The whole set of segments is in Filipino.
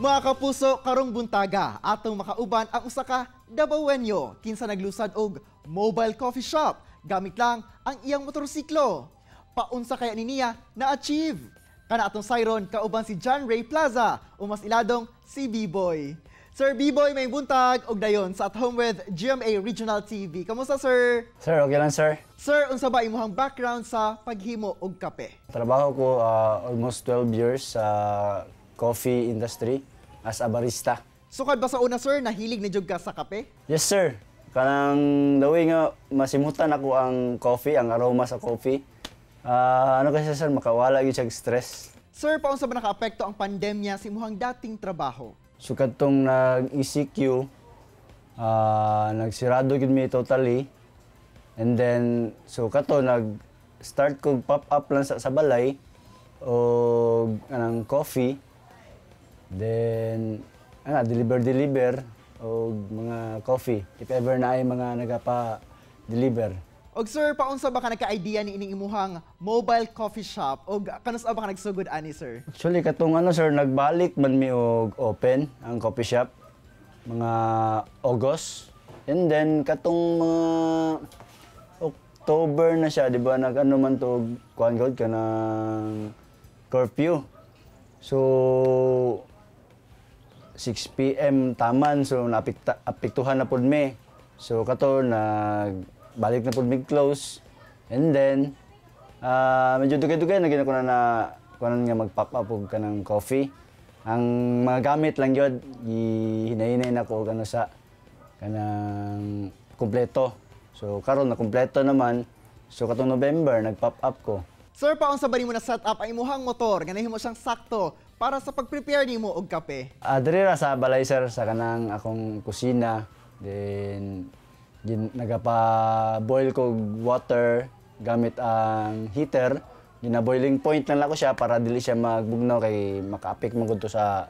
Mga kapuso, karong buntaga, atong makauban ang usa ka Dabawenyo kinsa naglusad og mobile coffee shop gamit lang ang iyang motorsiklo. Paunsa kaya niya na-achieve? Kana atong sayron kauban si John Ray Plaza o mas iladong si B-Boy. Sir B-Boy, may buntag og dayon sa At Home with GMA Regional TV. Kamusta, sir? Sir, okay lang, sir. Sir, unsa ba imong background sa paghimo og kape? Trabaho ko almost 12 years sa coffee industry as a barista. Sukad ba sa una, sir, nahilig ni jud ka sa kape? Yes, sir. Kanang the way nga masimutan ako ang coffee, ang aroma sa coffee. Ano kasi, sir, makawala gyud siya stress. Sir, paunsa ba nakaapekto ang pandemya sa imong dating trabaho? So kadtong nag-ECQ, nagsirado gyud mi totally. And then so kato nag-start ko pop-up lang sa balay o anang coffee. Then deliver o mga coffee if ever na ay mga nagapa-deliver. Og sir, paunsa ba ka nagka-idea ni ining imuhang mobile coffee shop og kanus ba ka nagsugod ani, sir? Actually katong sir, nagbalik man mi og open ang coffee shop mga August. And then katong mga October na siya, di ba, man to kuan god ka ng curfew. So 6 PM taman, so apektuhan na pud mi. So kato nagbalik na pud mi close. And then medyo dugay-dugay na ginako na kunan nga mag-pop up og kanang coffee. Ang mga gamit lang yun, hinahinay na ko kano sa kanang kumpleto. So karon na kumpleto naman. So katong November nag-pop up ko. Sir, paunsa ba nimo na set up ang imuhang motor nga nahimo siyang sakto para sa pag-prepare nimo og kape? Diri ra sa balay, sir, sa kanang akong kusina. Then nagapa-boil ko water gamit ang heater. Gina-boiling point lang ako siya para dili siya magbugnaw kay maka-apek man gud to sa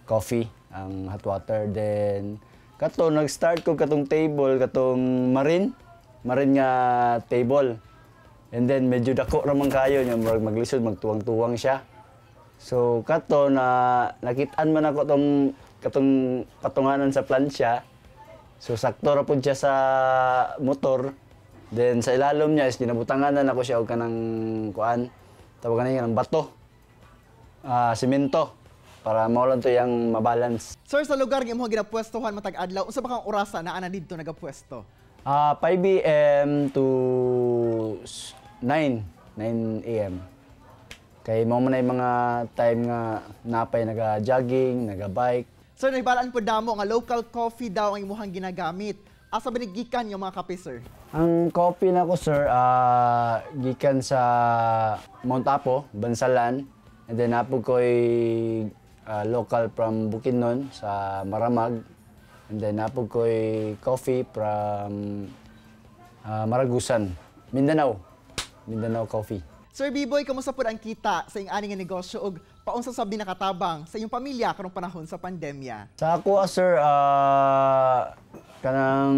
coffee ang hot water. Then kato nag-start ko katong table, katong marine nga table. And then medyo dako ra man kayo nya maglisod magtuwang-tuwang siya. So kato nakit-an man ako katong patunganan sa plancha. So sakto ra pud siya sa motor. Then sa ilalom niya is ginabutanganan ako siya og kanang kuan, tawag kanang bato. Semento para maulan to yang mabalance. Sir, sa lugar nga imong ginapwestohan matag adlaw, unsa ba kang orasa na ana didto nagapwesto? 5 AM to 9 AM. Kay mo man ay mga time nga napay naga-jogging, naga-bike. Sir, nahibalaan po damo nga local coffee daw ang imuhang ginagamit. Asa ba gikan yung mga kape, sir? Ang coffee na ko, sir, gikan sa Mount Apo, Bansalan. And then apo ko'y local from Bukidnon sa Maramag. And then apo ko'y coffee from Maragusan, Mindanao coffee. Sir B-Boy, kamusta po ang kita sa iyong aning negosyo og paunsa sabdi nakatabang sa iyong pamilya karong panahon sa pandemya? Sa ako, sir, kanang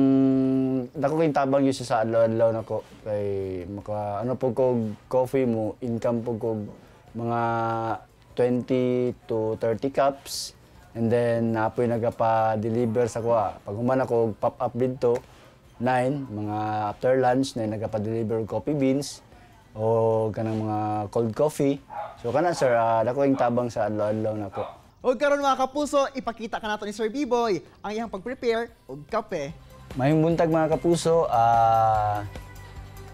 dako kay tabang yun sa adlaw-adlaw nako kay maka ano po ko coffee mo income po ko mga 20 to 30 cups. And then napoy nagapa-deliver sa kuha. Pag human ako pop up dito 9 mga after lunch na nagapa-deliver coffee beans o kanang mga cold coffee. So kana, sir, dako kay tabang sa adlaw-adlaw nako. Og karon mga kapuso, ipakita ka nato ni Sir B-Boy ang iyang pag-prepare og kape. Mayong buntag mga kapuso,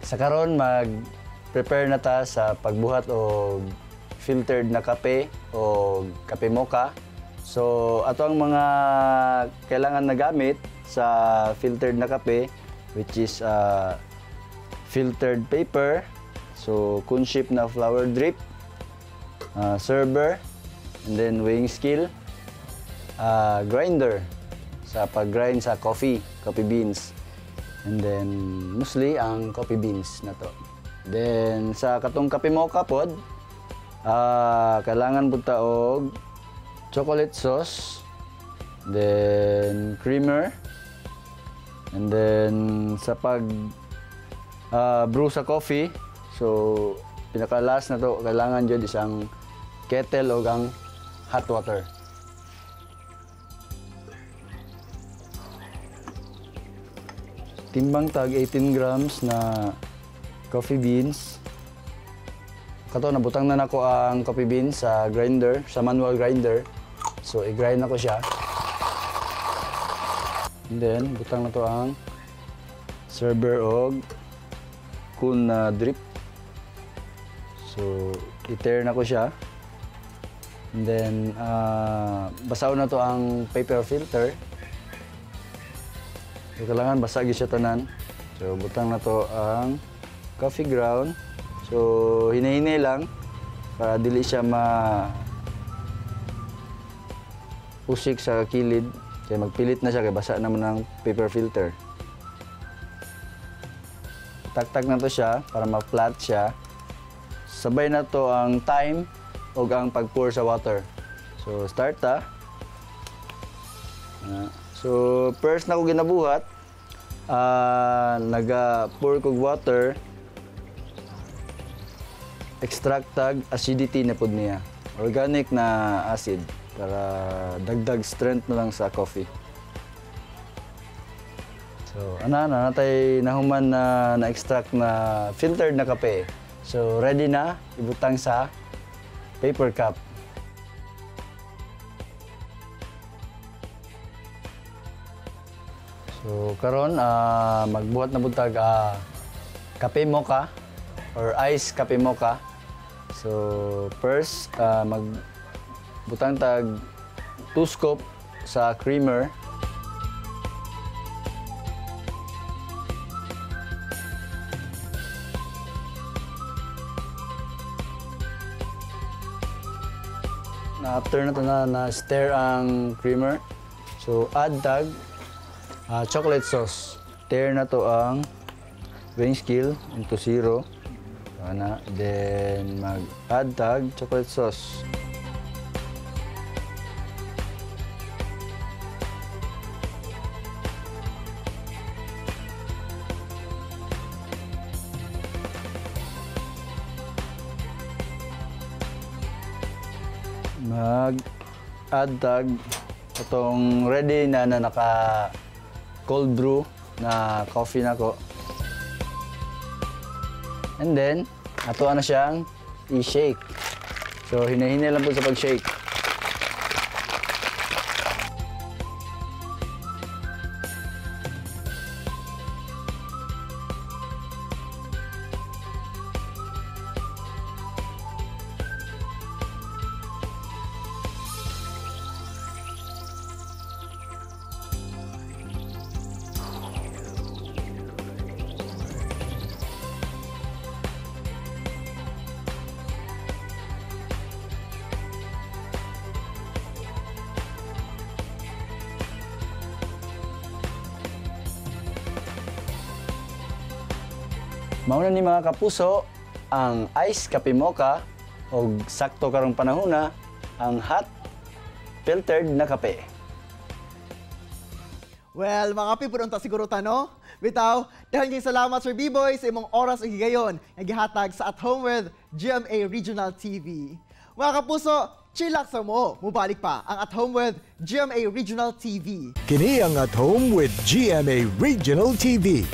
sa karon mag-prepare na ta sa pagbuhat og filtered na kape o kape mocha. So ato ang mga kailangan na gamit sa filtered na kape, which is filtered paper, so Kunship na flower drip, server, and then weighing scale, grinder sa pag-grind sa coffee beans. And then mostly ang coffee beans na to. Then sa katong kape mocha pod, kailangan pud ta og chocolate sauce, then creamer, and then sa pag brew sa coffee, so pinaka-last na to kailangan jud isang kettle o ang hot water. timbang tag 18 grams na coffee beans. Kato, nabutang na nako ang coffee beans sa grinder, sa manual grinder. So, i-grind ako siya. And then, butang na to ang server og kun na drip. So, i-tear na ko siya. And then, basaw na to ang paper filter. So, kailangan basagi siya tanan. So, butang na to ang coffee ground. So, hinay-hinay lang para dili siya usik sa kilid. Kaya magpilit na siya, kaya basa naman ng paper filter. Tag-tag na to siya para ma-flat siya. Sabay na to ang time o ang pag-pour sa water. So, start ta. So, first na ko ginabuhat, naga-pour kog water, extract tag acidity na pud niya. Organic na acid para dagdag strength na lang sa coffee. So, natay nahuman na extract na filtered na kape. So, ready na ibutang sa paper cup. So, karon magbuhat na buntag kape mocha or ice kape mocha. So, first, magbutang tag 2 scoop sa creamer. After na to na stir ang creamer. So, add tag chocolate sauce. Stir na to ang weighing scale into 0. Then mag-add tag chocolate sauce. Mag-add tag itong ready na naka cold brew na coffee na ko. And then, ato na siyang i-shake. So, hinahinay lang po sa pag-shake. Mauna ni mga kapuso, ang ice kape mocha o sakto karong panahona, ang hot filtered na kape. Well, mga kape, punta siguro tano. Bitaw, dahil kayong salamat Sir B-Boy sa imong oras o higayon na gihatag sa At Home with GMA Regional TV. Mga kapuso, chillax sa mo. Mubalik pa ang At Home with GMA Regional TV. Kini ang At Home with GMA Regional TV.